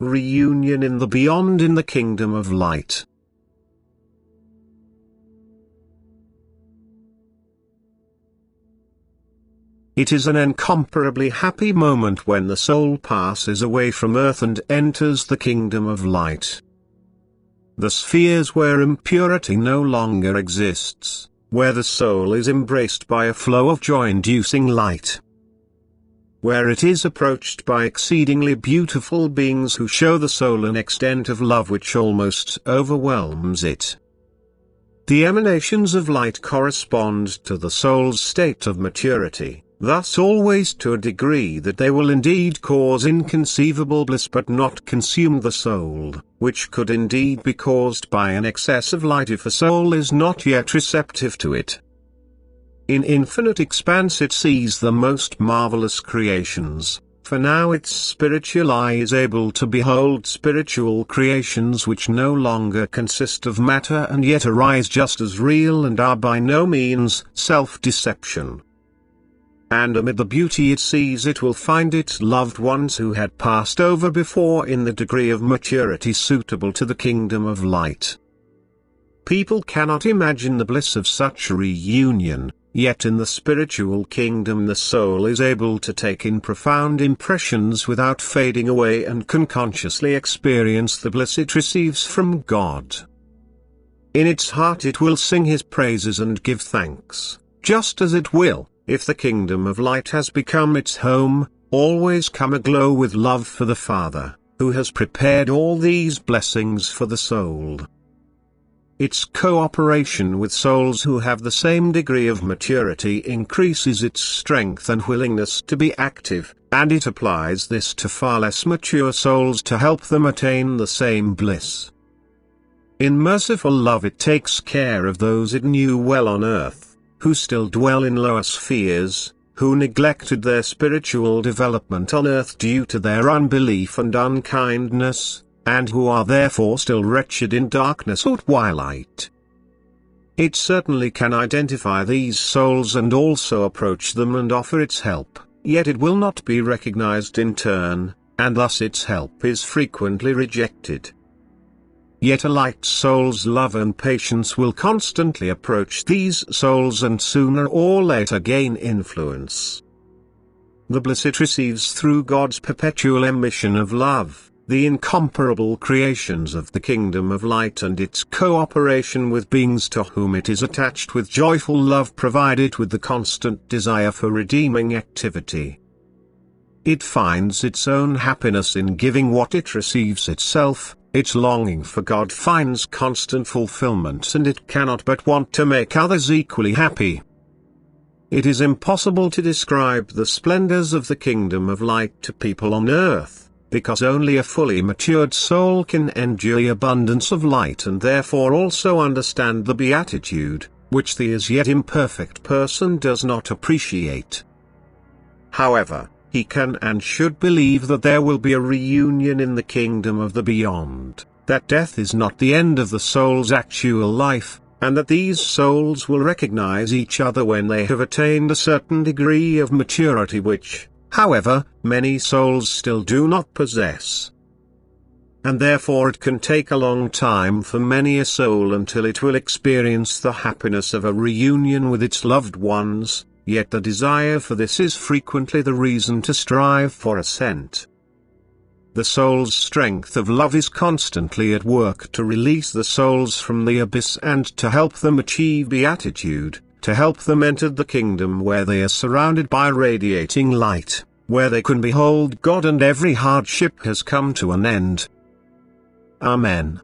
reunion in the beyond in the kingdom of light. It is an incomparably happy moment when the soul passes away from earth and enters the kingdom of light. The spheres where impurity no longer exists, where the soul is embraced by a flow of joy-inducing light, where it is approached by exceedingly beautiful beings who show the soul an extent of love which almost overwhelms it. The emanations of light correspond to the soul's state of maturity, thus always to a degree that they will indeed cause inconceivable bliss but not consume the soul, which could indeed be caused by an excess of light if a soul is not yet receptive to it. In infinite expanse it sees the most marvelous creations, for now its spiritual eye is able to behold spiritual creations which no longer consist of matter and yet arise just as real and are by no means self-deception. And amid the beauty it sees it will find its loved ones who had passed over before in the degree of maturity suitable to the kingdom of light. People cannot imagine the bliss of such reunion, yet in the spiritual kingdom the soul is able to take in profound impressions without fading away and can consciously experience the bliss it receives from God. In its heart it will sing His praises and give thanks, just as it will, if the kingdom of light has become its home, always come aglow with love for the Father, who has prepared all these blessings for the soul. Its cooperation with souls who have the same degree of maturity increases its strength and willingness to be active, and it applies this to far less mature souls to help them attain the same bliss. In merciful love it takes care of those it knew well on earth, who still dwell in lower spheres, who neglected their spiritual development on earth due to their unbelief and unkindness, and who are therefore still wretched in darkness or twilight. It certainly can identify these souls and also approach them and offer its help, yet it will not be recognized in turn, and thus its help is frequently rejected. Yet a light soul's love and patience will constantly approach these souls and sooner or later gain influence. The bliss it receives through God's perpetual emission of love, the incomparable creations of the kingdom of light and its cooperation with beings to whom it is attached with joyful love provide it with the constant desire for redeeming activity. It finds its own happiness in giving what it receives itself. Its longing for God finds constant fulfillment and it cannot but want to make others equally happy. It is impossible to describe the splendors of the kingdom of light to people on earth, because only a fully matured soul can endure the abundance of light and therefore also understand the beatitude, which the as yet imperfect person does not appreciate. However, he can and should believe that there will be a reunion in the kingdom of the beyond, that death is not the end of the soul's actual life, and that these souls will recognize each other when they have attained a certain degree of maturity which, however, many souls still do not possess. And therefore it can take a long time for many a soul until it will experience the happiness of a reunion with its loved ones. Yet the desire for this is frequently the reason to strive for ascent. The soul's strength of love is constantly at work to release the souls from the abyss and to help them achieve beatitude, to help them enter the kingdom where they are surrounded by radiating light, where they can behold God and every hardship has come to an end. Amen.